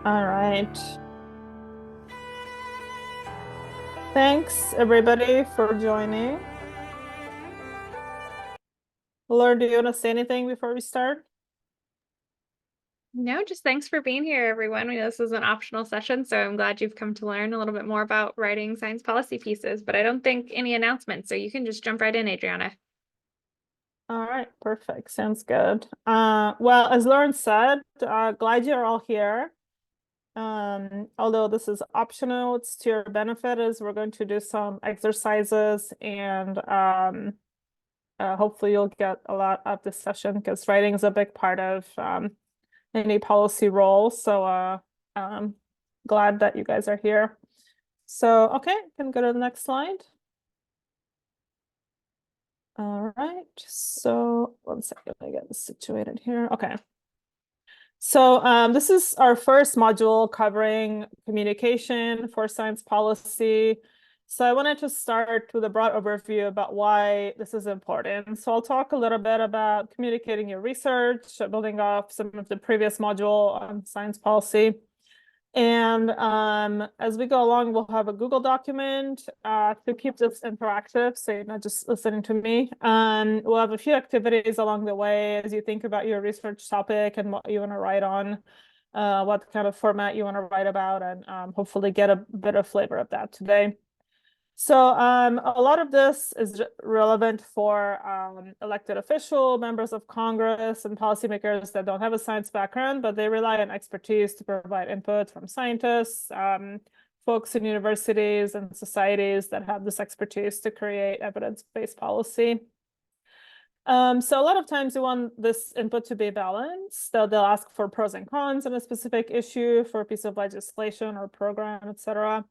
All right. Thanks everybody for joining. Laura, do you want to say anything before we start? No, just thanks for being here, everyone. We know this is an optional session, so I'm glad you've come to learn a little bit more about writing science policy pieces, but I don't think any announcements, so you can just jump right in, Adriana. All right, perfect. Sounds good. Well, as Lauren said, glad you're all here. Although this is optional, it's to your benefit as we're going to do some exercises and hopefully you'll get a lot of this session because writing is a big part of any policy role. So glad that you guys are here. So, okay, can go to the next slide. All right, so 1 second, I get this situated here. Okay. So this is our first module covering communication for science policy. So I wanted to start with a broad overview about why this is important. So I'll talk a little bit about communicating your research, building off some of the previous module on science policy. And as we go along, we'll have a Google document to keep this interactive, so you're not just listening to me. We'll have a few activities along the way as you think about your research topic and what you want to write on, what kind of format you want to write about, and hopefully get a bit of flavor of that today. So a lot of this is relevant for elected official, members of Congress, and policymakers that don't have a science background, but they rely on expertise to provide input from scientists, folks in universities and societies that have this expertise to create evidence-based policy. So a lot of times you want this input to be balanced. So they'll ask for pros and cons on a specific issue for a piece of legislation or program, etc.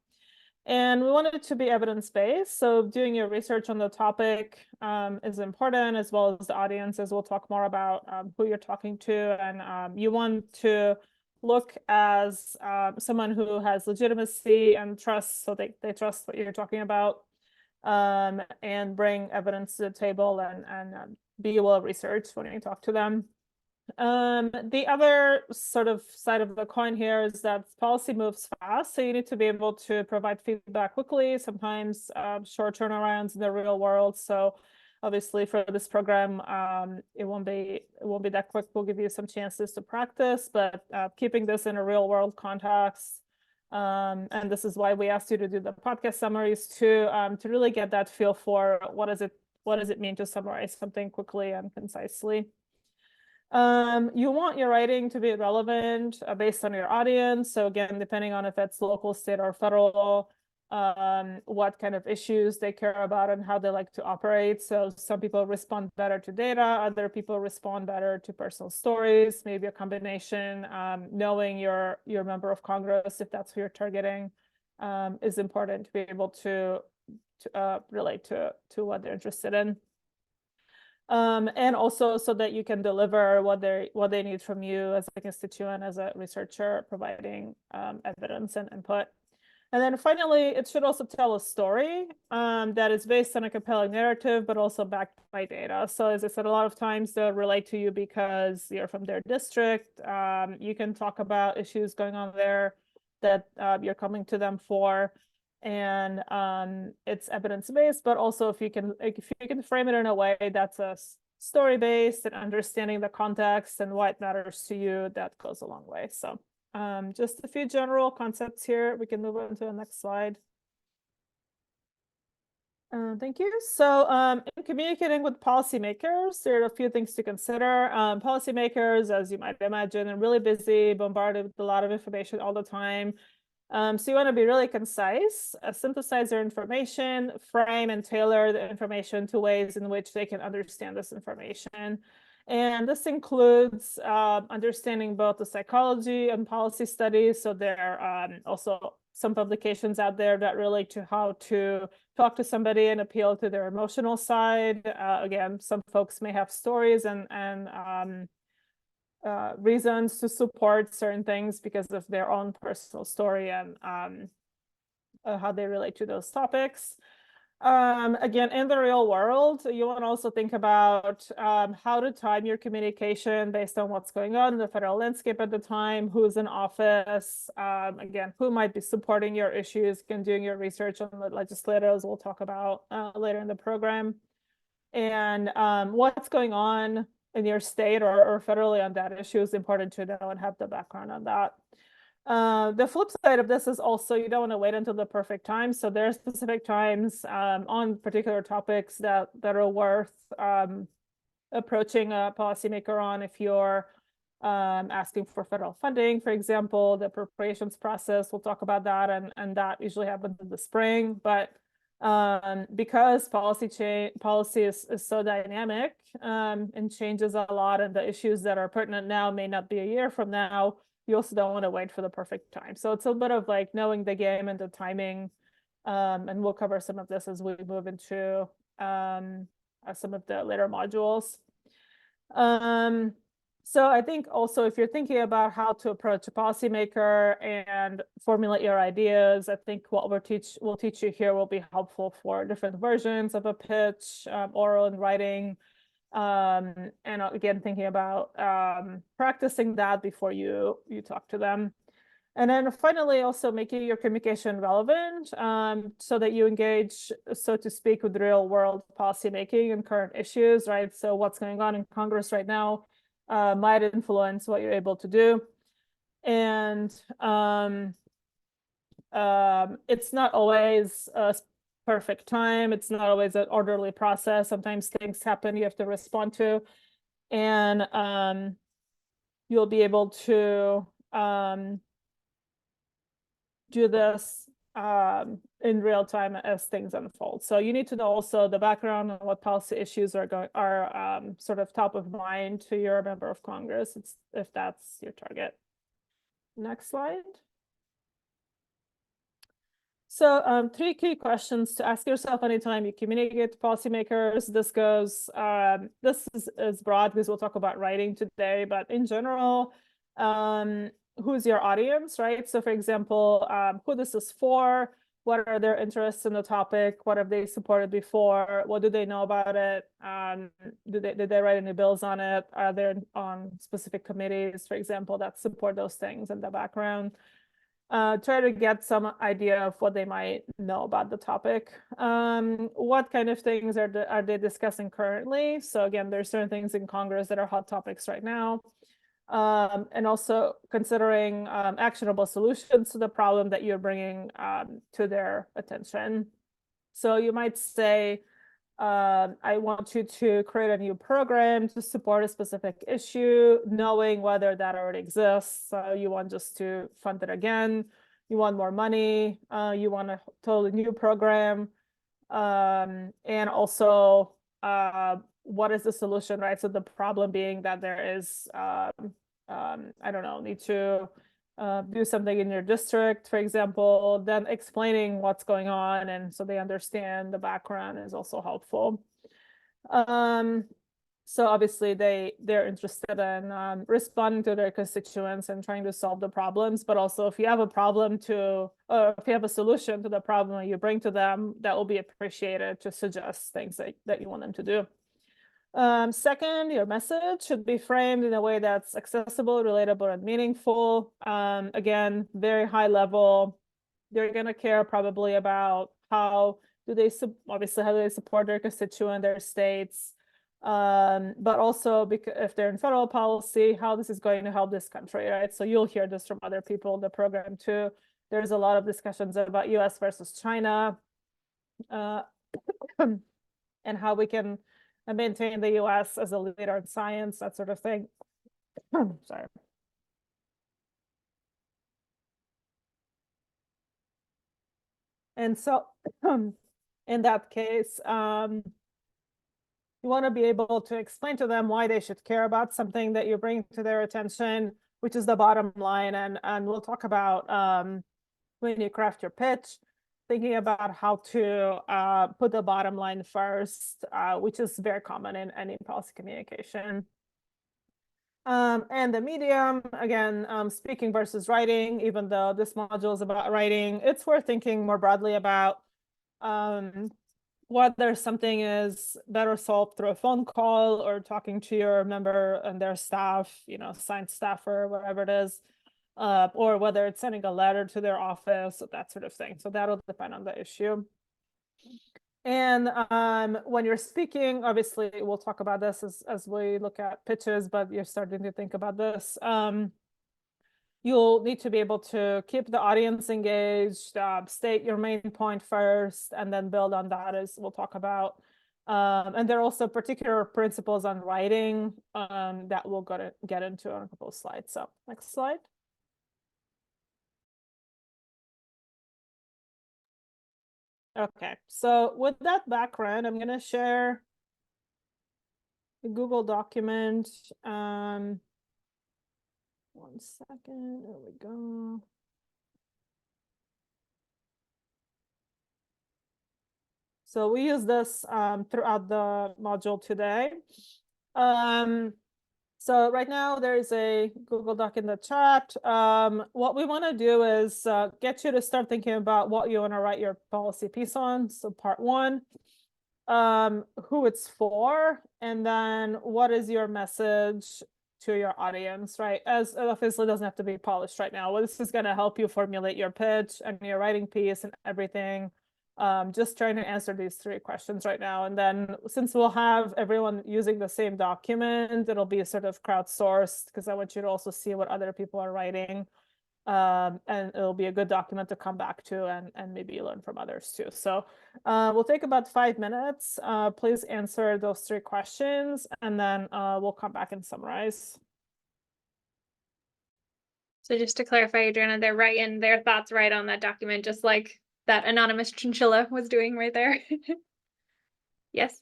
And we want it to be evidence-based. So doing your research on the topic is important, as well as the audience, as we'll talk more about who you're talking to. And you want to look as someone who has legitimacy and trust, so they trust what you're talking about, and bring evidence to the table and be well researched when you talk to them. The other sort of side of the coin here is that policy moves fast, so you need to be able to provide feedback quickly, sometimes short turnarounds in the real world. So obviously for this program, it won't be that quick. We'll give you some chances to practice, but keeping this in a real world context. And this is why we asked you to do the podcast summaries to really get that feel for what does it mean to summarize something quickly and concisely. You want your writing to be relevant based on your audience. So again, depending on if it's local, state, or federal, what kind of issues they care about and how they like to operate. So some people respond better to data, other people respond better to personal stories, maybe a combination. Knowing your member of Congress, if that's who you're targeting, is important to be able to relate to what they're interested in. And also so that you can deliver what they need from you as a constituent, as a researcher, providing evidence and input. And then finally, it should also tell a story that is based on a compelling narrative, but also backed by data. So as I said, a lot of times they'll relate to you because you're from their district. You can talk about issues going on there that you're coming to them for. And it's evidence-based, but also if you can frame it in a way that's a story-based and understanding the context and why it matters to you, that goes a long way. So just a few general concepts here. We can move on to the next slide. Thank you. So in communicating with policymakers, there are a few things to consider. Policymakers, as you might imagine, are really busy, bombarded with a lot of information all the time. So you want to be really concise, synthesize their information, frame and tailor the information to ways in which they can understand this information. And this includes understanding both the psychology and policy studies. So there are also some publications out there that relate to how to talk to somebody and appeal to their emotional side. Again, some folks may have stories and reasons to support certain things because of their own personal story and how they relate to those topics. Again, in the real world, you want to also think about how to time your communication based on what's going on in the federal landscape at the time, who's in office, again, who might be supporting your issues, and doing your research on the legislators we'll talk about later in the program, and what's going on in your state or federally on that issue is important to know and have the background on that. The flip side of this is also you don't want to wait until the perfect time. So there are specific times on particular topics that are worth approaching a policymaker on if you're asking for federal funding, for example, the appropriations process. We'll talk about that, and that usually happens in the spring. But because policy is so dynamic and changes a lot, and the issues that are pertinent now may not be a year from now, you also don't want to wait for the perfect time. So it's a bit of like knowing the game and the timing. And we'll cover some of this as we move into some of the later modules. So I think also if you're thinking about how to approach a policymaker and formulate your ideas, I think what we'll teach you here will be helpful for different versions of a pitch, oral and writing. And again, thinking about practicing that before you talk to them. And then finally, also making your communication relevant so that you engage, so to speak, with real world policymaking and current issues, right? So what's going on in Congress right now might influence what you're able to do. And it's not always a perfect time. It's not always an orderly process. Sometimes things happen you have to respond to. And you'll be able to do this in real time as things unfold. So you need to know also the background on what policy issues are sort of top of mind to your member of Congress, if that's your target. Next slide. So 3 key questions to ask yourself anytime you communicate to policymakers. This goes, this is broad because we'll talk about writing today, but in general, who's your audience, right? So for example, who this is for, what are their interests in the topic, what have they supported before, what do they know about it, did they write any bills on it, are they on specific committees, for example, that support those things in the background. Try to get some idea of what they might know about the topic. What kind of things are they discussing currently? So again, there's certain things in Congress that are hot topics right now. And also considering actionable solutions to the problem that you're bringing to their attention. So you might say, I want you to create a new program to support a specific issue, knowing whether that already exists. So you want just to fund it again, you want more money, you want a totally new program, and also what is the solution, right? So the problem being that there is, I don't know, need to do something in your district, for example, then explaining what's going on and so they understand the background is also helpful. So obviously they're interested in responding to their constituents and trying to solve the problems, but also if you have a problem if you have a solution to the problem you bring to them, that will be appreciated to suggest things that you want them to do. Second, your message should be framed in a way that's accessible, relatable, and meaningful. Again, very high level. They're going to care probably about how do they support their constituent, their states, but also because if they're in federal policy, how this is going to help this country, right? So you'll hear this from other people in the program too. There's a lot of discussions about US versus China, and how we can maintain the US as a leader in science, that sort of thing. Sorry. And so in that case, you want to be able to explain to them why they should care about something that you bring to their attention, which is the bottom line. And we'll talk about when you craft your pitch, thinking about how to put the bottom line first, which is very common in any policy communication. And the medium, again, speaking versus writing, even though this module is about writing, it's worth thinking more broadly about whether something is better solved through a phone call or talking to your member and their staff, science staffer, whatever it is, or whether it's sending a letter to their office, that sort of thing. So that'll depend on the issue. And when you're speaking, obviously we'll talk about this as we look at pitches, but you're starting to think about this. You'll need to be able to keep the audience engaged, state your main point first, and then build on that, as we'll talk about. And there are also particular principles on writing that we'll get into on a couple of slides. So next slide. Okay, so with that background, I'm going to share a Google document. One second, there we go. So we use this throughout the module today. So right now there's a Google Doc in the chat. What we want to do is get you to start thinking about what you want to write your policy piece on. So part one, who it's for, and then what is your message to your audience, right? As it obviously doesn't have to be polished right now. Well, this is going to help you formulate your pitch and your writing piece and everything. Just trying to answer these three questions right now. And then since we'll have everyone using the same document, it'll be sort of crowdsourced because I want you to also see what other people are writing. And it'll be a good document to come back to and maybe learn from others too. So we'll take about 5 minutes. Please answer those three questions, and then we'll come back and summarize. So just to clarify, Adriana, they're writing their thoughts right on that document, just like that anonymous chinchilla was doing right there. Yes?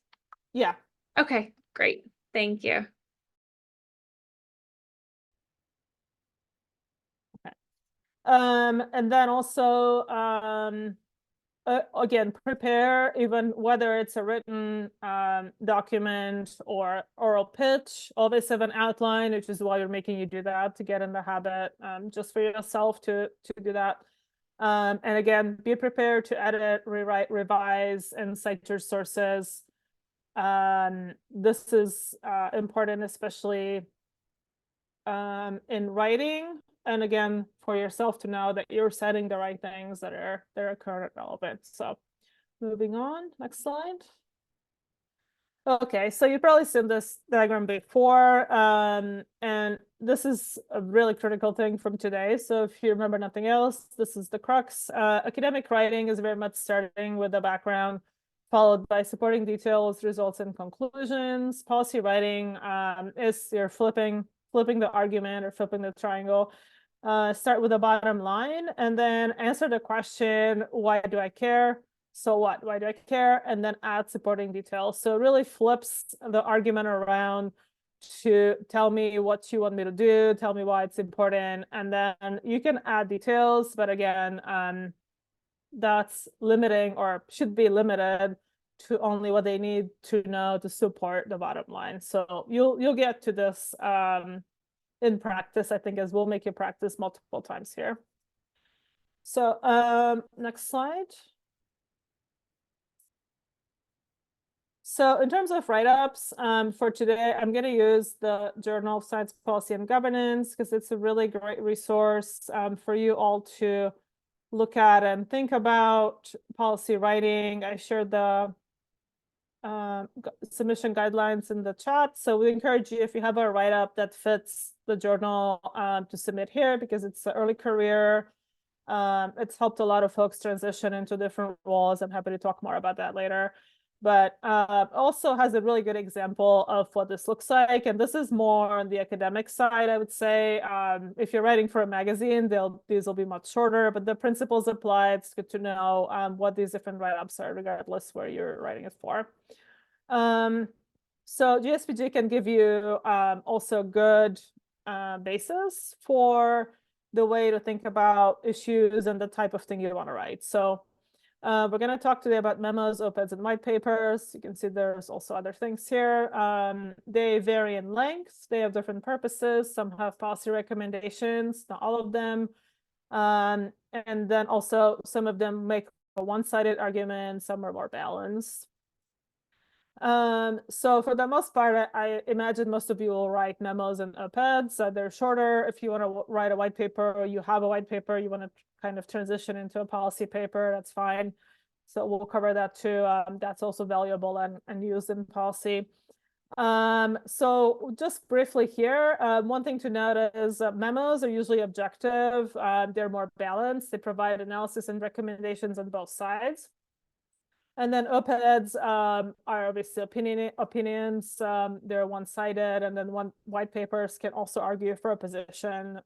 Yeah. Okay, great. Thank you. Okay. And then also, again, prepare, even whether it's a written document or oral pitch, always have an outline, which is why you're making you do that, to get in the habit, just for yourself to do that. And again, be prepared to edit, rewrite, revise, and cite your sources. This is important, especially in writing. And again, for yourself to know that you're setting the right things that are current and relevant. So moving on, next slide. Okay, so you've probably seen this diagram before, and this is a really critical thing from today. So if you remember nothing else, this is the crux. Academic writing is very much starting with the background, followed by supporting details, results, and conclusions. Policy writing is you're flipping the argument or flipping the triangle. Start with the bottom line, and then answer the question, why do I care? So what? Why do I care? And then add supporting details. So it really flips the argument around to tell me what you want me to do, tell me why it's important, and then you can add details. But again, that's limiting, or should be limited to only what they need to know to support the bottom line. So you'll get to this in practice, I think, as we'll make you practice multiple times here. So next slide. So in terms of write-ups, for today, I'm going to use the Journal of Science Policy and Governance because it's a really great resource for you all to look at and think about policy writing. I shared the submission guidelines in the chat. So we encourage you, if you have a write-up that fits the journal, to submit here because it's an early career. It's helped a lot of folks transition into different roles. I'm happy to talk more about that later. But also has a really good example of what this looks like. And this is more on the academic side, I would say. If you're writing for a magazine, these will be much shorter, but the principles apply. It's good to know what these different write-ups are, regardless where you're writing it for. So GSPG can give you also good basis for the way to think about issues and the type of thing you want to write. So we're going to talk today about memos, op-eds, and white papers. You can see there's also other things here. They vary in length. They have different purposes. Some have policy recommendations, not all of them. And then also some of them make a one-sided argument. Some are more balanced. So for the most part, I imagine most of you will write memos and op-eds. They're shorter. If you want to write a white paper or you have a white paper, you want to kind of transition into a policy paper, that's fine. So we'll cover that too. That's also valuable and used in policy. So just briefly here, one thing to note is memos are usually objective. They're more balanced. They provide analysis and recommendations on both sides. And then op-eds are obviously opinions. They're one-sided, and then white papers can also argue for a position.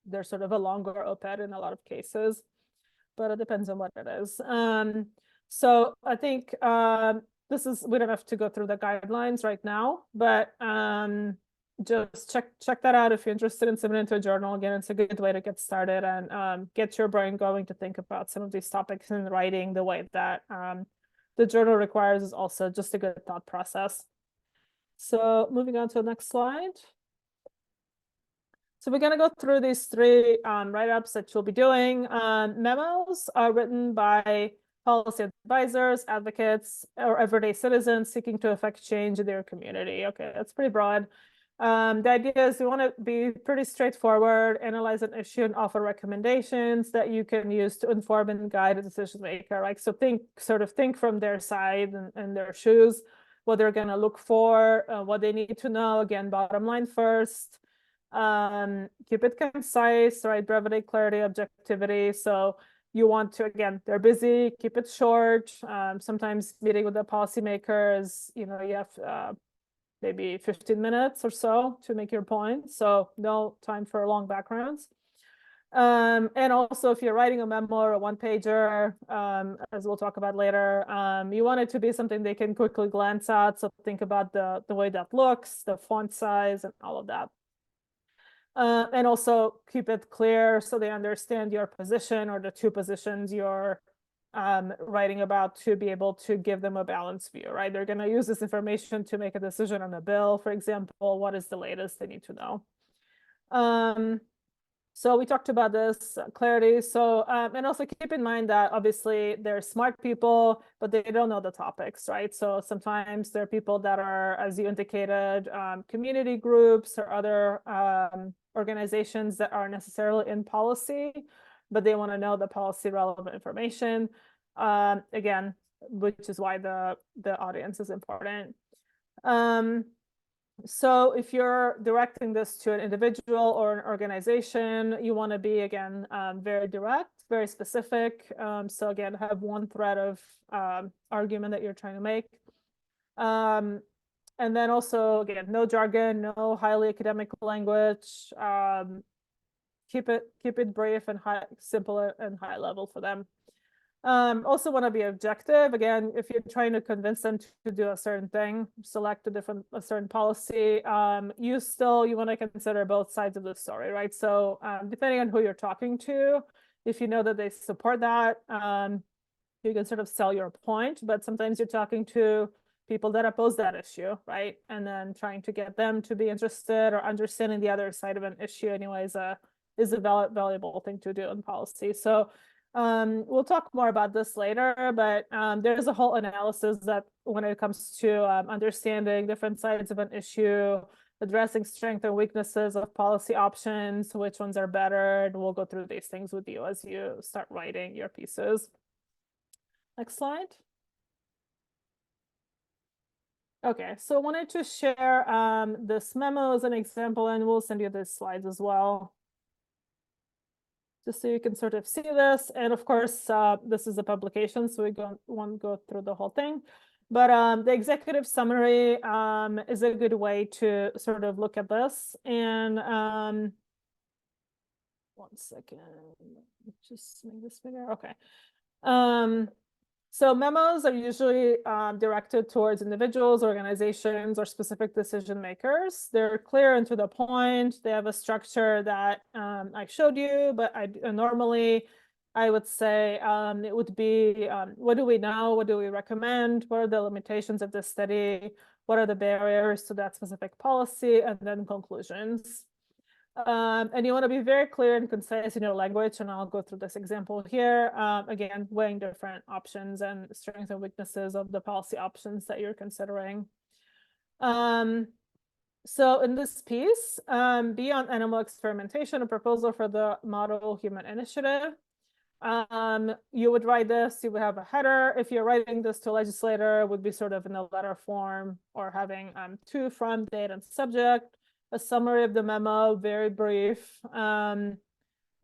They're sort of a longer op-ed in a lot of cases, but it depends on what it is. So I think we don't have to go through the guidelines right now, but just check that out if you're interested in submitting to a journal. Again, it's a good way to get started and get your brain going to think about some of these topics in writing the way that the journal requires is also just a good thought process. So moving on to the next slide. So we're going to go through these three write-ups that you'll be doing. Memos are written by policy advisors, advocates, or everyday citizens seeking to affect change in their community. Okay, that's pretty broad. The idea is you want to be pretty straightforward, analyze an issue and offer recommendations that you can use to inform and guide a decision maker, right? So think from their side and their shoes, what they're going to look for, what they need to know. Again, bottom line first. Keep it concise, right? Brevity, clarity, objectivity. So you want to, again, they're busy, keep it short. Sometimes meeting with the policymakers, you have maybe 15 minutes or so to make your point. So no time for long backgrounds. And also if you're writing a memo or a one-pager, as we'll talk about later, you want it to be something they can quickly glance at. So think about the way that looks, the font size, and all of that. And also keep it clear so they understand your position or the two positions you're writing about, to be able to give them a balanced view, right? They're going to use this information to make a decision on a bill, for example. What is the latest they need to know? So we talked about this clarity. So, and also keep in mind that obviously they're smart people, but they don't know the topics, right? So sometimes there are people that are, as you indicated, community groups or other organizations that are necessarily in policy, but they want to know the policy relevant information. Again, which is why the audience is important. So if you're directing this to an individual or an organization, you want to be, again, very direct, very specific. So again, have one thread of argument that you're trying to make. And then also, again, no jargon, no highly academic language. Keep it brief and simple and high level for them. Also want to be objective. Again, if you're trying to convince them to do a certain thing, select a certain policy, you want to consider both sides of the story, right? So depending on who you're talking to, if you know that they support that, you can sort of sell your point, but sometimes you're talking to people that oppose that issue, right? And then trying to get them to be interested or understanding the other side of an issue anyways is a valuable thing to do in policy. So we'll talk more about this later, but there's a whole analysis that when it comes to understanding different sides of an issue, addressing strengths and weaknesses of policy options, which ones are better, and we'll go through these things with you as you start writing your pieces. Next slide. Okay, so I wanted to share this memo as an example, and we'll send you the slides as well, just so you can sort of see this. And of course, this is a publication, so we won't go through the whole thing. But the executive summary is a good way to sort of look at this. And 1 second, just make this bigger. Okay. So memos are usually directed towards individuals, organizations, or specific decision makers. They're clear and to the point. They have a structure that I showed you, but normally I would say it would be, what do we know? What do we recommend? What are the limitations of this study? What are the barriers to that specific policy? And then conclusions. And you want to be very clear and concise in your language, and I'll go through this example here. Again, weighing different options and strengths and weaknesses of the policy options that you're considering. So in this piece, beyond animal experimentation, a proposal for the model human initiative. You would write this, you would have a header. If you're writing this to a legislator, it would be sort of in a letter form, or having to, from, date, and subject, a summary of the memo, very brief.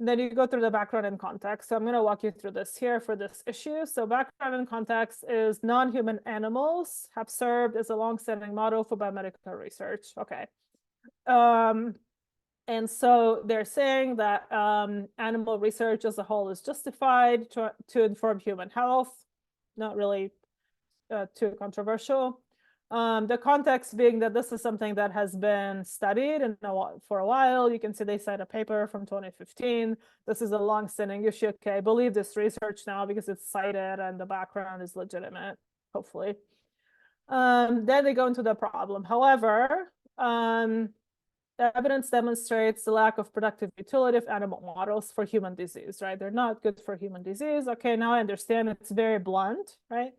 Then you go through the background and context. So I'm going to walk you through this here for this issue. So background and context is non-human animals have served as a long-standing model for biomedical research. Okay. And so they're saying that animal research as a whole is justified to inform human health. Not really too controversial. The context being that this is something that has been studied for a while. You can see they cite a paper from 2015. This is a long-standing issue. Okay, I believe this research now because it's cited and the background is legitimate, hopefully. Then they go into the problem. However, the evidence demonstrates the lack of productive utility of animal models for human disease, right? They're not good for human disease. Okay, now I understand it's very blunt, right?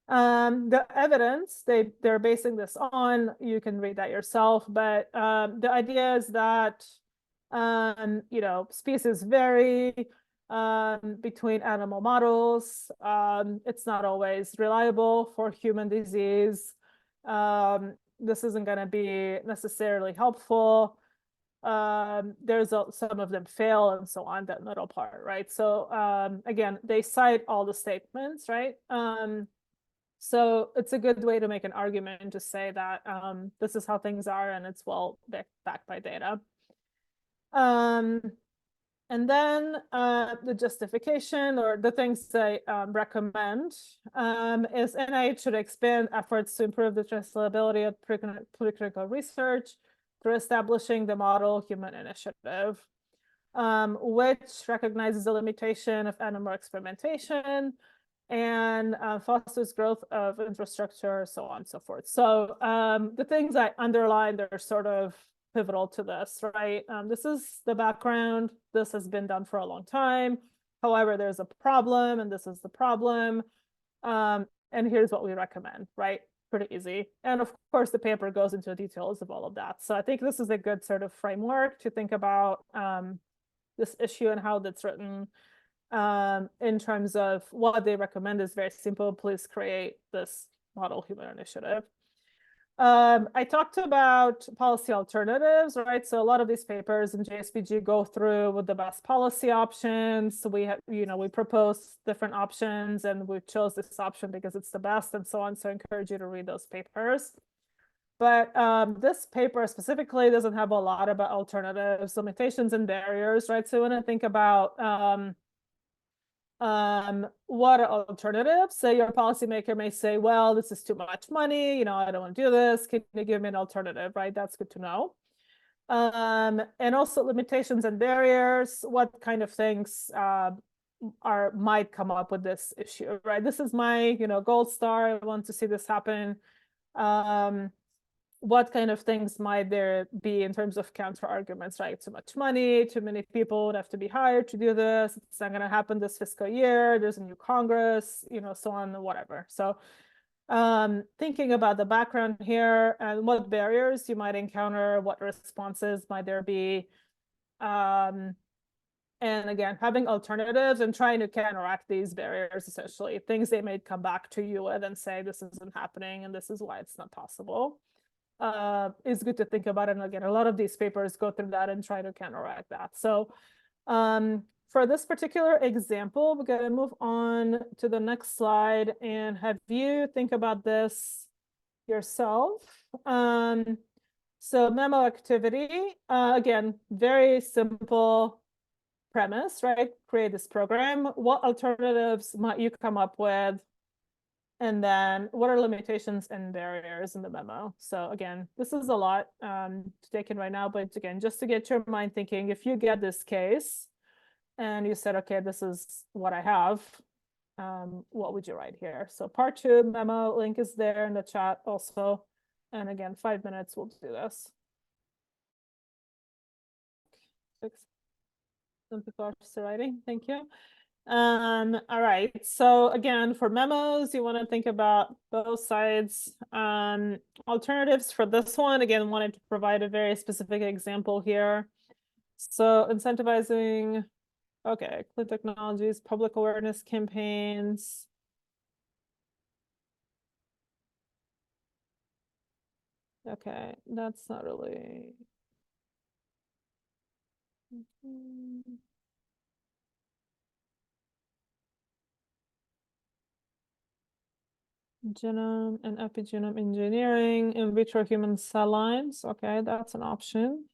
The evidence they're basing this on, you can read that yourself, but the idea is that species vary between animal models. It's not always reliable for human disease. This isn't going to be necessarily helpful. There's some of them fail and so on, that middle part, right? So again, they cite all the statements, right? So it's a good way to make an argument to say that this is how things are and it's well backed by data. And then the justification, or the things they recommend, is NIH should expand efforts to improve the translatability of preclinical research through establishing the model human initiative, which recognizes the limitation of animal experimentation and fosters growth of infrastructure, so on and so forth. So the things I underlined are sort of pivotal to this, right? This is the background. This has been done for a long time. However, there's a problem, and this is the problem. And here's what we recommend, right? Pretty easy. And of course, the paper goes into details of all of that. So I think this is a good sort of framework to think about this issue and how that's written. In terms of what they recommend is very simple. Please create this model human initiative. I talked about policy alternatives, right? So a lot of these papers in JSPG go through with the best policy options. So we have, we propose different options and we chose this option because it's the best and so on. So I encourage you to read those papers. But this paper specifically doesn't have a lot about alternatives, limitations, and barriers, right? So when I think about what are alternatives? Say your policymaker may say, well, this is too much money, I don't want to do this. Can you give me an alternative, right? That's good to know. And also limitations and barriers, what kind of things might come up with this issue, right? This is my, gold star. I want to see this happen. What kind of things might there be in terms of counter arguments, right? Too much money, too many people would have to be hired to do this. It's not going to happen this fiscal year. There's a new Congress, so on, whatever. So thinking about the background here and what barriers you might encounter, what responses might there be. And again, having alternatives and trying to counteract these barriers, essentially, things they may come back to you with and say, this isn't happening and this is why it's not possible. Is good to think about. And again, a lot of these papers go through that and try to counteract that. So for this particular example, we're going to move on to the next slide and have you think about this yourself. So memo activity, again, very simple premise, right? Create this program. What alternatives might you come up with? And then what are limitations and barriers in the memo? So again, this is a lot to take in right now, but again, just to get your mind thinking, if you get this case and you said, okay, this is what I have, what would you write here? So part 2 memo link is there in the chat also. And again, 5 minutes, we'll do this. fix. Some people are still writing. Thank you. All right. So again, for memos, you want to think about both sides. Alternatives for this one, again, wanted to provide a very specific example here. So incentivizing, okay, clean technologies, public awareness campaigns. Okay, that's not really. Genome and epigenome engineering, in vitro human cell lines. Okay, that's an option.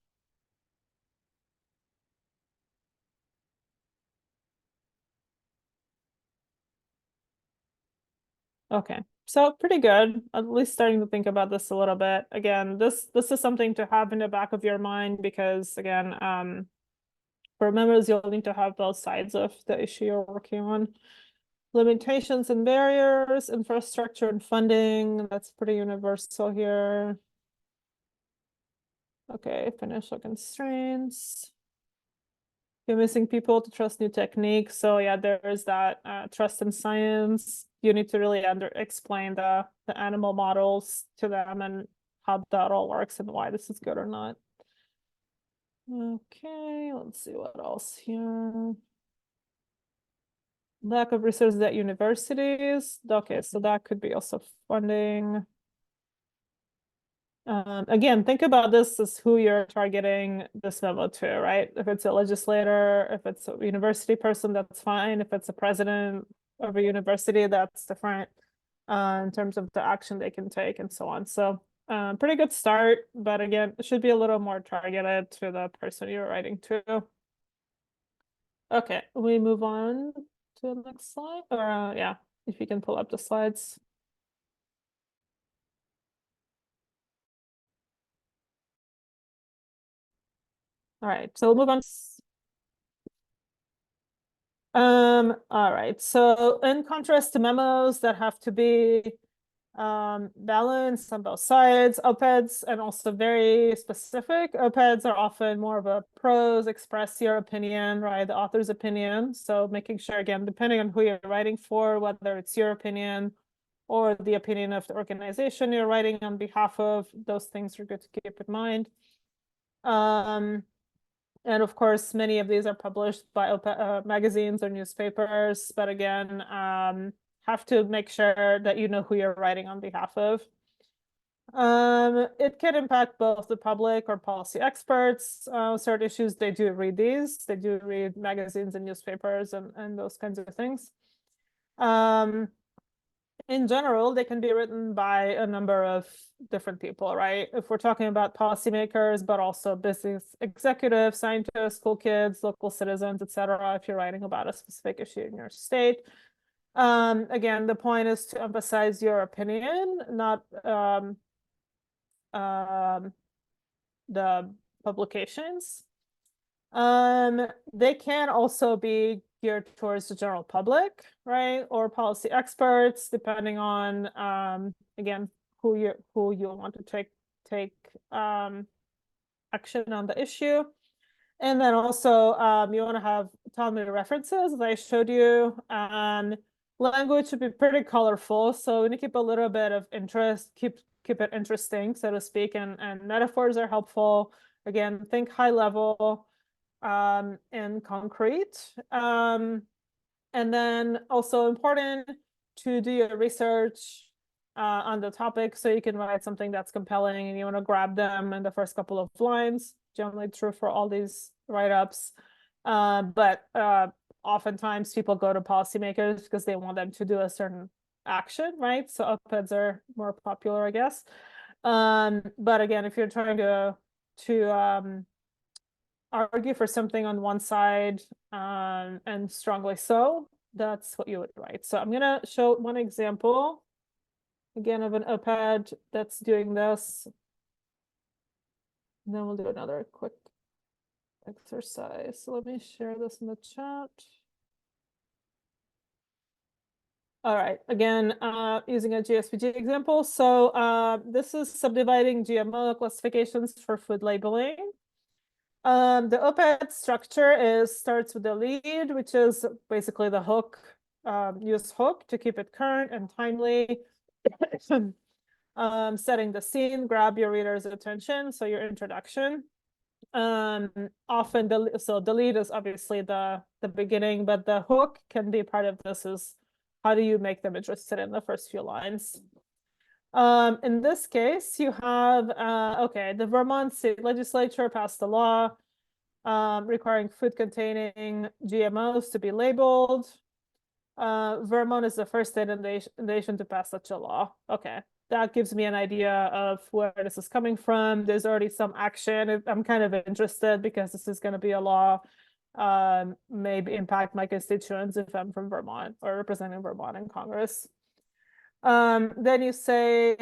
Okay, so pretty good. At least starting to think about this a little bit. Again, this is something to have in the back of your mind because again, for members, you'll need to have both sides of the issue you're working on. Limitations and barriers, infrastructure and funding, that's pretty universal here. Okay, financial constraints. You're missing people to trust new techniques. So yeah, there's that trust in science. You need to really explain the animal models to them and how that all works and why this is good or not. Okay, let's see what else here. Lack of resources at universities. Okay, so that could be also funding. Again, think about this as who you're targeting this memo to, right? If it's a legislator, if it's a university person, that's fine. If it's a president of a university, that's different in terms of the action they can take and so on. So pretty good start, but again, it should be a little more targeted to the person you're writing to. Okay, we move on to the next slide, or yeah, if you can pull up the slides. All right, so we'll move on. All right, so in contrast to memos that have to be balanced on both sides, op-eds and also very specific. Op-eds are often more of a prose, express your opinion, right? The author's opinion. So making sure, again, depending on who you're writing for, whether it's your opinion or the opinion of the organization you're writing on behalf of, those things are good to keep in mind. And of course, many of these are published by magazines or newspapers, but again, have to make sure that you know who you're writing on behalf of. It can impact both the public or policy experts. Certain issues, they do read these. They do read magazines and newspapers and those kinds of things. In general, they can be written by a number of different people, right? If we're talking about policymakers, but also business executives, scientists, school kids, local citizens, etc. If you're writing about a specific issue in your state. Again, the point is to emphasize your opinion, not the publications. They can also be geared towards the general public, right? Or policy experts, depending on again who you want to take action on the issue. And then also you want to have timely references, as I showed you. Language should be pretty colorful, so we need to keep a little bit of interest, keep it interesting, so to speak, and metaphors are helpful. Again, think high level and concrete. And then also important to do your research on the topic so you can write something that's compelling and you want to grab them in the first couple of lines. Generally true for all these write-ups. But oftentimes people go to policymakers because they want them to do a certain action, right? So op-eds are more popular, I guess. But again, if you're trying to argue for something on one side and strongly so, that's what you would write. So I'm gonna show one example again of an op-ed that's doing this. And then we'll do another quick exercise. So let me share this in the chat. All right, again, using a GSPG example. So this is subdividing GMO classifications for food labeling. The op-ed structure starts with the lead, which is basically the hook, use hook to keep it current and timely. Setting the scene, grab your reader's attention, so your introduction. Often the lead is obviously the beginning, but the hook can be part of this. Is how do you make them interested in the first few lines? In this case, you have okay, the Vermont state legislature passed a law requiring food containing GMOs to be labeled. Vermont is the first state in the nation to pass such a law. Okay, that gives me an idea of where this is coming from. There's already some action. I'm kind of interested because this is going to be a law, maybe impact my constituents if I'm from Vermont or representing Vermont in Congress. Then you say,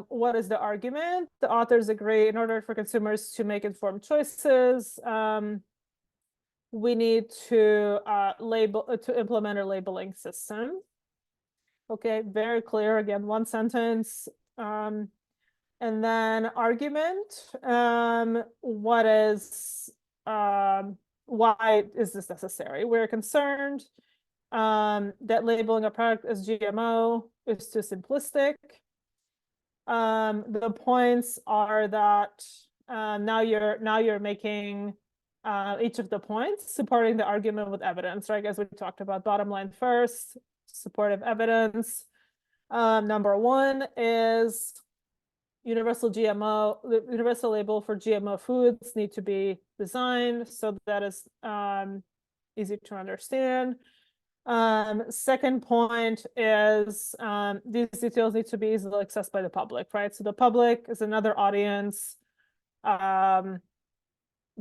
what is the argument? The authors agree in order for consumers to make informed choices, we need to implement a labeling system. Okay, very clear. Again, one sentence. And then argument. What is why is this necessary? We're concerned that labeling a product as GMO is too simplistic. The points are that now you're making each of the points supporting the argument with evidence, right? As we talked about, bottom line first, supportive evidence. Number one is universal label for GMO foods need to be designed so that is easy to understand. Second point is these details need to be easily accessed by the public, right? So the public is another audience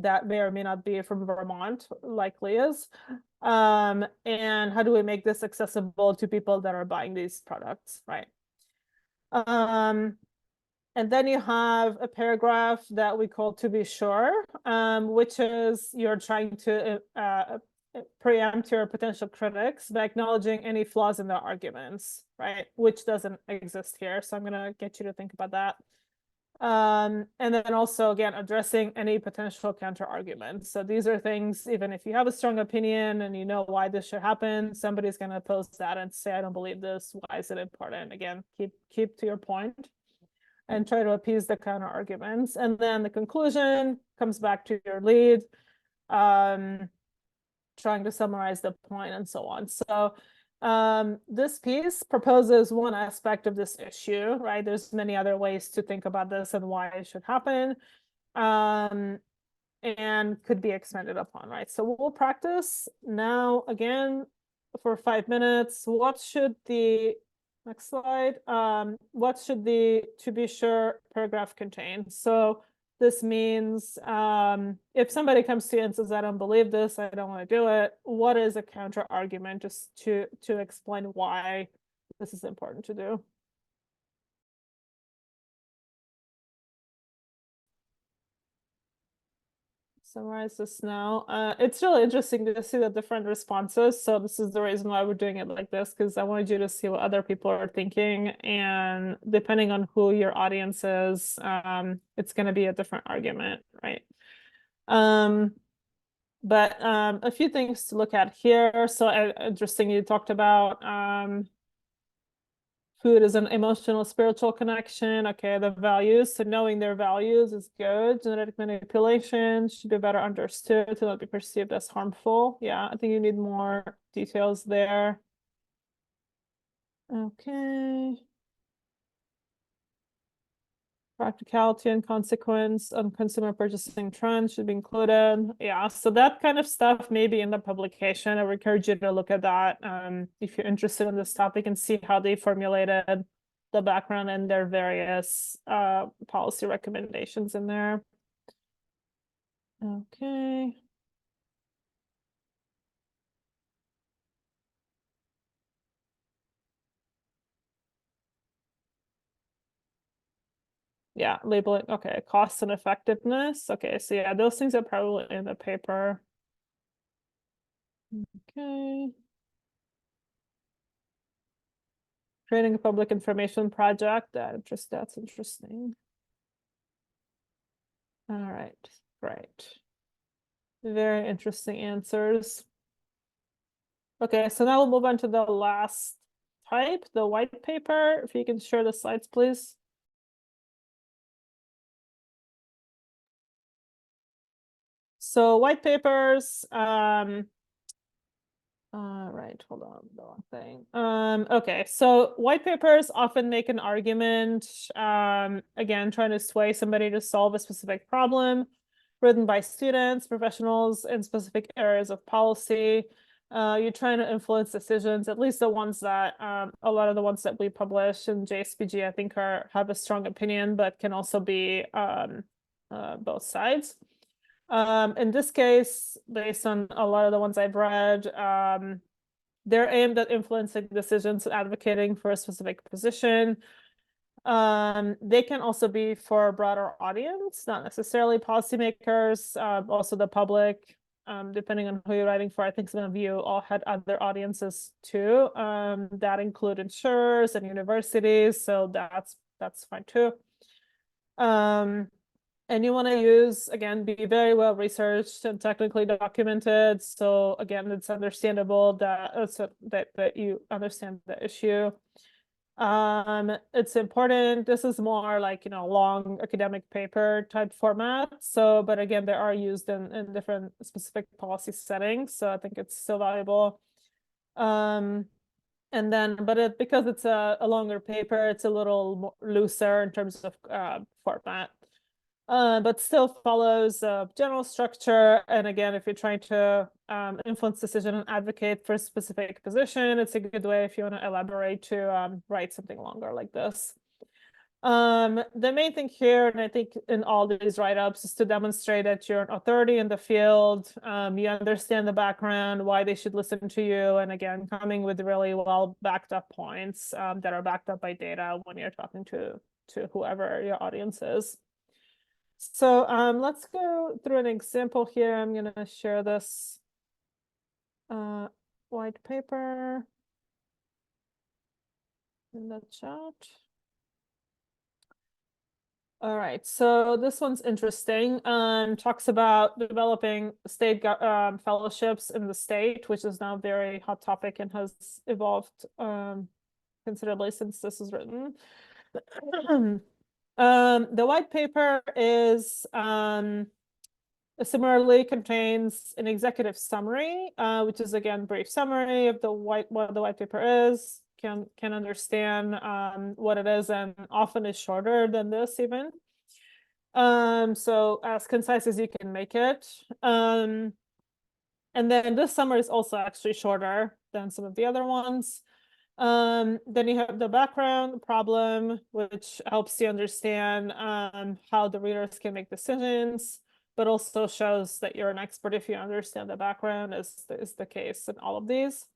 that may or may not be from Vermont, likely is. And how do we make this accessible to people that are buying these products, right? And then you have a paragraph that we call to be sure, which is you're trying to preempt your potential critics by acknowledging any flaws in their arguments, right? Which doesn't exist here. So I'm going to get you to think about that. And then also, again, addressing any potential counter arguments. So these are things, even if you have a strong opinion and you know why this should happen, somebody's going to post that and say, I don't believe this. Why is it important? Again, keep to your point and try to appease the counter arguments. And then the conclusion comes back to your lead, trying to summarize the point and so on. So this piece proposes one aspect of this issue, right? There's many other ways to think about this and why it should happen, and could be expanded upon, right? So we'll practice now again for 5 minutes. What should the next slide? What should the to be sure paragraph contain? So this means if somebody comes to you and says, I don't believe this, I don't want to do it, what is a counter argument just to explain why this is important to do? Summarize this now. It's really interesting to see the different responses. So this is the reason why we're doing it like this, because I wanted you to see what other people are thinking. And depending on who your audience is, it's going to be a different argument, right? But a few things to look at here. So interesting, you talked about food is an emotional, spiritual connection. Okay, the values. So knowing their values is good. Genetic manipulation should be better understood to not be perceived as harmful. Yeah, I think you need more details there. Okay. Practicality and consequence on consumer purchasing trends should be included. Yeah, so that kind of stuff may be in the publication. I would encourage you to look at that if you're interested in this topic and see how they formulated the background and their various policy recommendations in there. Okay. Yeah, labeling. Okay, cost and effectiveness. Okay, so yeah, those things are probably in the paper. Okay. Creating a public information project. That's interesting. All right, great. Very interesting answers. Okay, so now we'll move on to the last type, the white paper. If you can share the slides, please. So white papers, right, hold on, the wrong thing. Okay, so white papers often make an argument, again, trying to sway somebody to solve a specific problem, written by students, professionals in specific areas of policy. You're trying to influence decisions, at least the ones that, a lot of the ones that we publish in JSPG, I think have a strong opinion, but can also be both sides. In this case, based on a lot of the ones I've read, they're aimed at influencing decisions and advocating for a specific position. They can also be for a broader audience, not necessarily policymakers, also the public, depending on who you're writing for. I think some of you all had other audiences too, that include insurers and universities, so that's fine too. And you want to use, again, be very well researched and technically documented. So again, it's understandable that that you understand the issue. It's important. This is more like, long academic paper type format. So, but again, they are used in different specific policy settings. So I think it's still valuable. And then, but because it's a longer paper, it's a little more looser in terms of format. But still follows a general structure. And again, if you're trying to influence decision and advocate for a specific position, it's a good way if you want to elaborate to write something longer like this. The main thing here, and I think in all these write-ups, is to demonstrate that you're an authority in the field. You understand the background, why they should listen to you, and again, coming with really well backed up points that are backed up by data when you're talking to whoever your audience is. So let's go through an example here. I'm going to share this white paper in the chat. All right, so this one's interesting. Talks about developing state fellowships in the state, which is now a very hot topic and has evolved considerably since this was written. The white paper is similarly contains an executive summary, which is again brief summary of what the white paper is. Can understand what it is, and often is shorter than this even. So as concise as you can make it. And then this summary is also actually shorter than some of the other ones. Then you have the background problem, which helps you understand how the readers can make decisions, but also shows that you're an expert if you understand the background, is the case in all of these.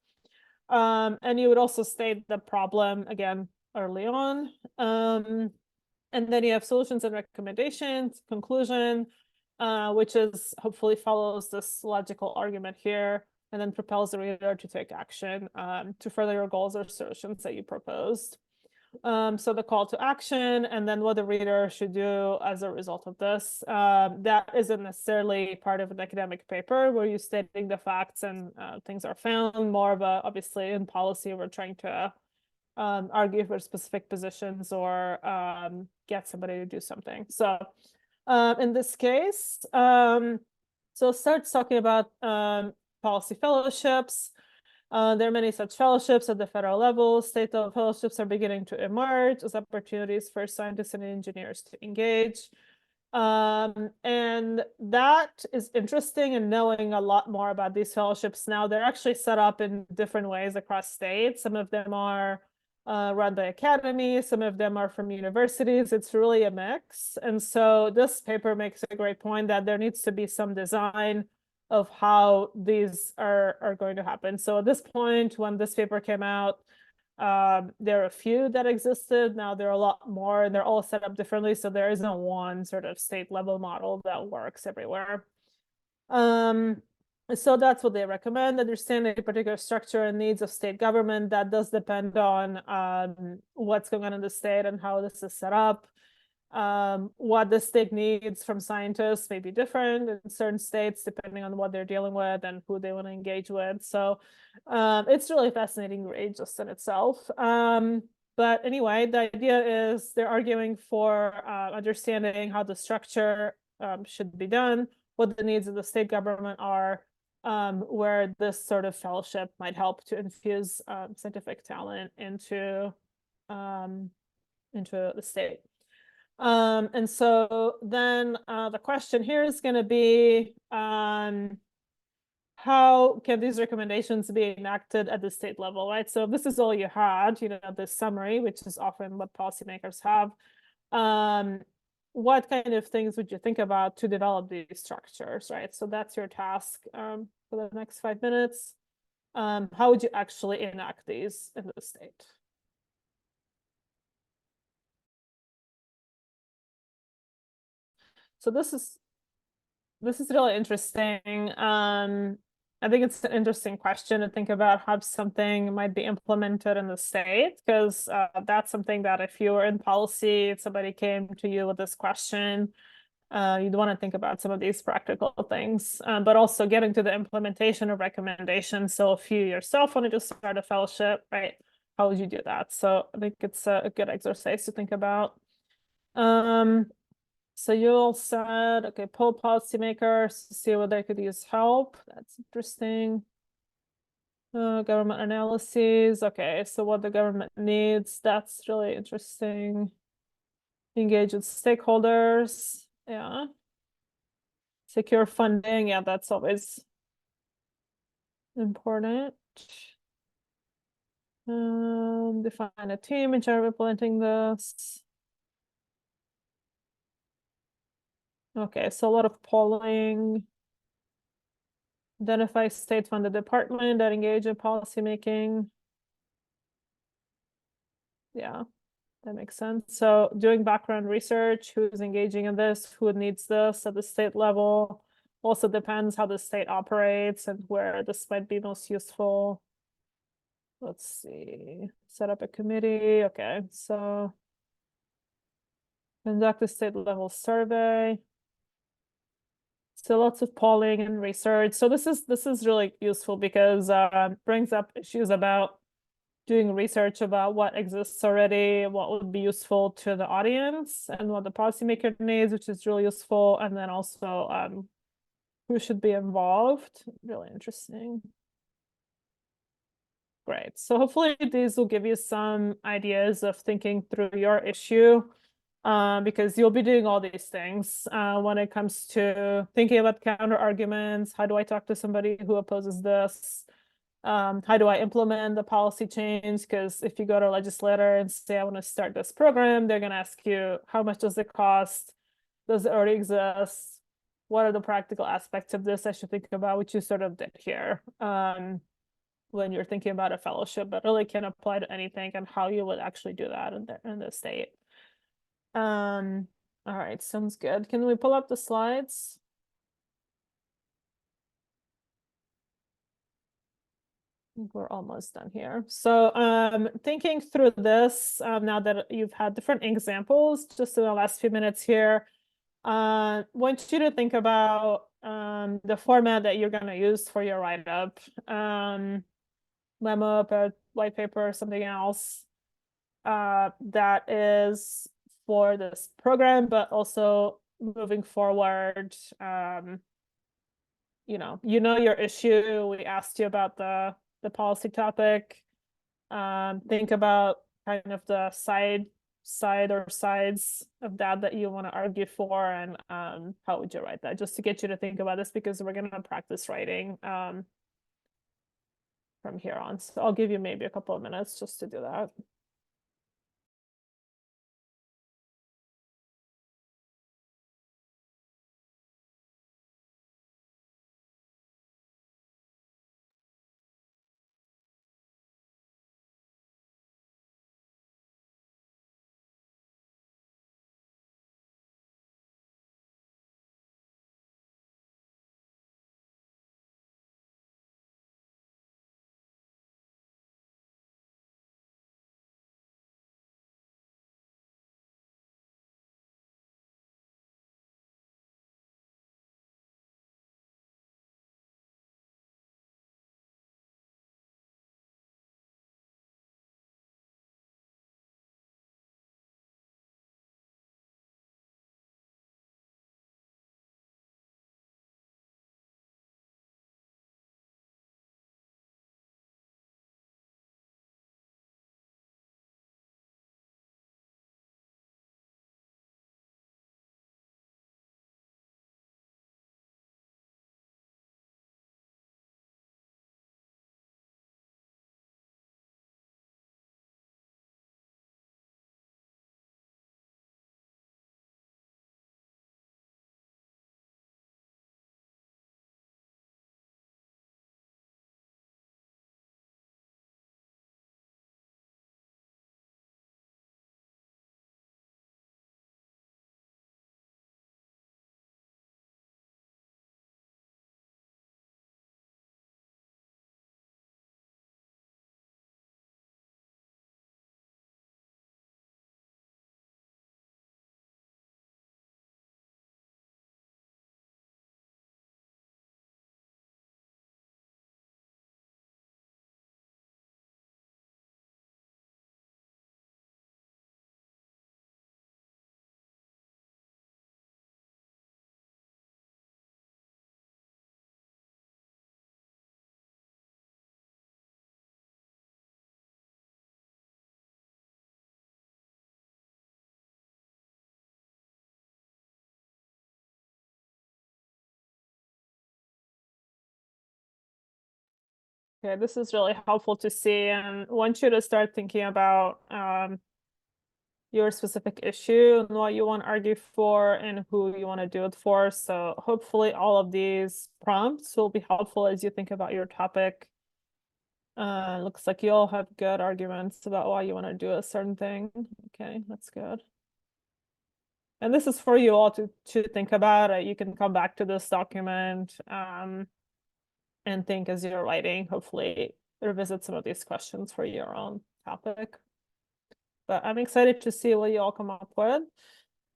And you would also state the problem again early on. And then you have solutions and recommendations, conclusion, which is hopefully follows this logical argument here, and then propels the reader to take action to further your goals or solutions that you proposed. So the call to action, and then what the reader should do as a result of this. That isn't necessarily part of an academic paper where you're stating the facts and things are found. More of a, obviously in policy, we're trying to argue for specific positions or get somebody to do something. So in this case, so it starts talking about policy fellowships. There are many such fellowships at the federal level. State level fellowships are beginning to emerge as opportunities for scientists and engineers to engage. And that is interesting, and knowing a lot more about these fellowships now. They're actually set up in different ways across states. Some of them are run by academies, some of them are from universities. It's really a mix. And so this paper makes a great point that there needs to be some design of how these are going to happen. So at this point, when this paper came out, there are a few that existed. Now there are a lot more, and they're all set up differently. So there isn't one sort of state level model that works everywhere. So that's what they recommend. Understanding the particular structure and needs of state government. That does depend on what's going on in the state and how this is set up. What the state needs from scientists may be different in certain states, depending on what they're dealing with and who they want to engage with. So it's really fascinating read just in itself. But anyway, the idea is they're arguing for understanding how the structure should be done, what the needs of the state government are, where this sort of fellowship might help to infuse scientific talent into the state. And so then the question here is going to be, how can these recommendations be enacted at the state level, right? So this is all you had, this summary, which is often what policymakers have. What kind of things would you think about to develop these structures, right? So that's your task for the next 5 minutes. How would you actually enact these in the state? So this is really interesting. I think it's an interesting question to think about how something might be implemented in the state, because that's something that if you were in policy, if somebody came to you with this question, you'd want to think about some of these practical things, but also getting to the implementation of recommendations. So if you yourself wanted to start a fellowship, right, how would you do that? So I think it's a good exercise to think about. So you all said, okay, poll policymakers to see whether they could use help. That's interesting. Government analyses. Okay, so what the government needs, that's really interesting. Engage with stakeholders. Yeah. Secure funding. Yeah, that's always important. Define a team in charge of implementing this. Okay, so a lot of polling. Identify state-funded department that engage in policymaking. Yeah, that makes sense. So doing background research, who's engaging in this, who needs this at the state level. Also depends how the state operates and where this might be most useful. Let's see, set up a committee. Okay, so conduct a state level survey. So lots of polling and research. So this is really useful because brings up issues about doing research about what exists already, what would be useful to the audience, and what the policymaker needs, which is really useful. And then also who should be involved. Really interesting. Great. So hopefully these will give you some ideas of thinking through your issue. Because you'll be doing all these things when it comes to thinking about counter arguments. How do I talk to somebody who opposes this? How do I implement the policy change? Because if you go to a legislator and say, I want to start this program, they're going to ask you, how much does it cost? Does it already exist? What are the practical aspects of this I should think about, which you sort of did here when you're thinking about a fellowship, but really can apply to anything and how you would actually do that in the state. All right, sounds good. Can we pull up the slides? I think we're almost done here. So thinking through this, now that you've had different examples just in the last few minutes here, want you to think about the format that you're going to use for your write-up, memo, a white paper, something else that is for this program, but also moving forward. You know your issue. We asked you about the policy topic. Think about kind of the side or sides of that you want to argue for, and how would you write that, just to get you to think about this, because we're going to practice writing from here on. So I'll give you maybe a couple of minutes just to do that. Okay, this is really helpful to see, and want you to start thinking about your specific issue and what you want to argue for and who you want to do it for. So hopefully all of these prompts will be helpful as you think about your topic. Looks like you all have good arguments about why you want to do a certain thing. Okay, that's good. And this is for you all to think about. You can come back to this document and think as you're writing, hopefully revisit some of these questions for your own topic. But I'm excited to see what you all come up with.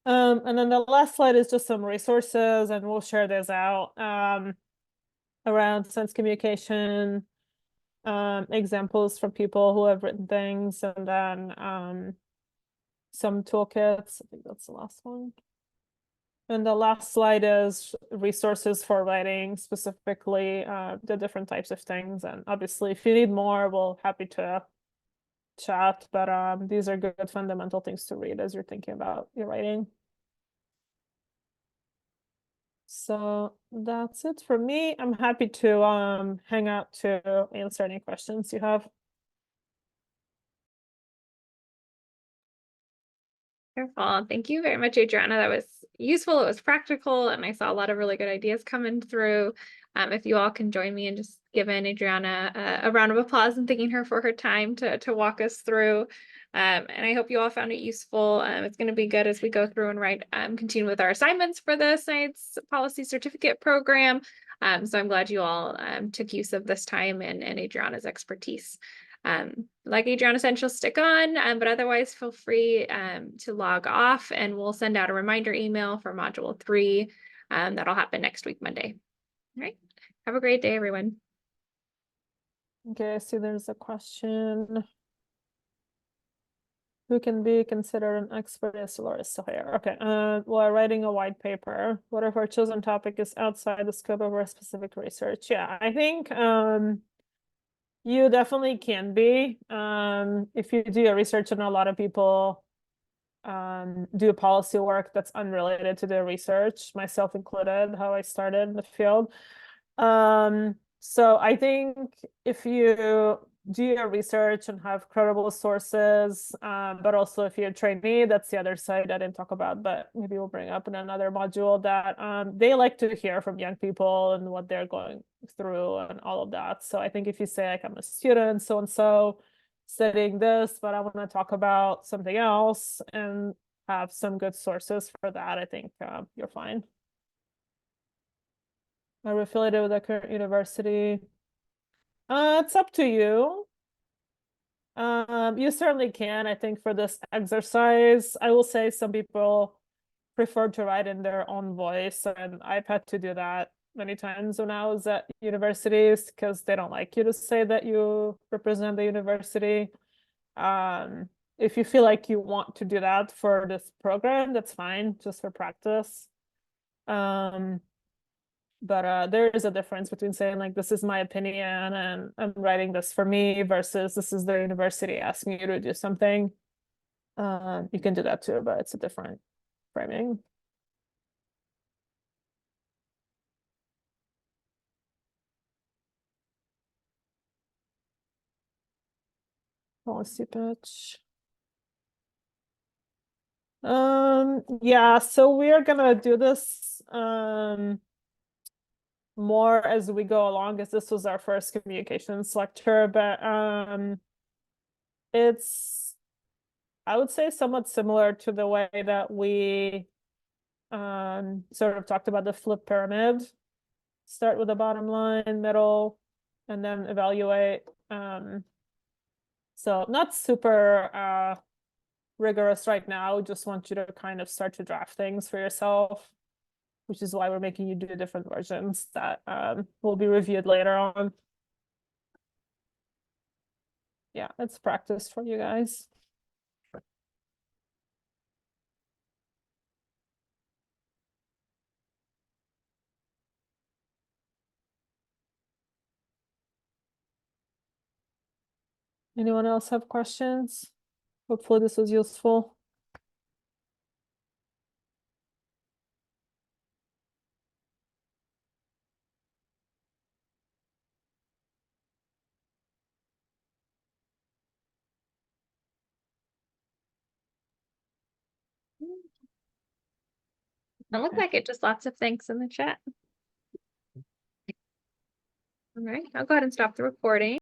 And then the last slide is just some resources, and we'll share those out around science communication, examples from people who have written things, and then some toolkits. I think that's the last one. And the last slide is resources for writing, specifically the different types of things. And obviously, if you need more, we'll happy to chat. But these are good fundamental things to read as you're thinking about your writing. So that's it for me. I'm happy to hang out to answer any questions you have. Wonderful. Thank you very much, Adriana. That was useful. It was practical, and I saw a lot of really good ideas coming through. If you all can join me in just giving Adriana a round of applause and thanking her for her time to walk us through. And I hope you all found it useful. It's going to be good as we go through and write, continue with our assignments for the Science Policy Certificate Program. So I'm glad you all took use of this time and Adriana's expertise. Like Adriana said, she'll stick on, but otherwise feel free to log off, and we'll send out a reminder email for module 3. That'll happen next week, Monday. All right. Have a great day, everyone. Okay, I see there's a question. Who can be considered an expert as Dolores Sawyer? Okay, while writing a white paper, what if our chosen topic is outside the scope of our specific research? Yeah, I think you definitely can be. If you do your research, and a lot of people do policy work that's unrelated to their research, myself included, how I started in the field. So I think if you do your research and have credible sources, but also if you're a trainee, that's the other side I didn't talk about, but maybe we'll bring up in another module, that they like to hear from young people and what they're going through and all of that. So I think if you say, like, I'm a student, so-and-so studying this, but I want to talk about something else and have some good sources for that, I think you're fine. Are we affiliated with a current university? It's up to you. You certainly can. I think for this exercise, I will say some people prefer to write in their own voice, and I've had to do that many times when I was at universities because they don't like you to say that you represent the university. If you feel like you want to do that for this program, that's fine, just for practice. But there is a difference between saying, like, this is my opinion and I'm writing this for me, versus this is the university asking you to do something. You can do that too, but it's a different framing. Policy pitch. Yeah, so we are gonna do this more as we go along, as this was our first communications lecture, but it's, I would say, somewhat similar to the way that we sort of talked about the flip pyramid. Start with the bottom line, middle, and then evaluate. So not super rigorous right now, just want you to kind of start to draft things for yourself, which is why we're making you do different versions that will be reviewed later on. Yeah, it's practice for you guys. Anyone else have questions? Hopefully this was useful. It looks Okay. like it, just lots of thanks in the chat. All right, I'll go ahead and stop the recording.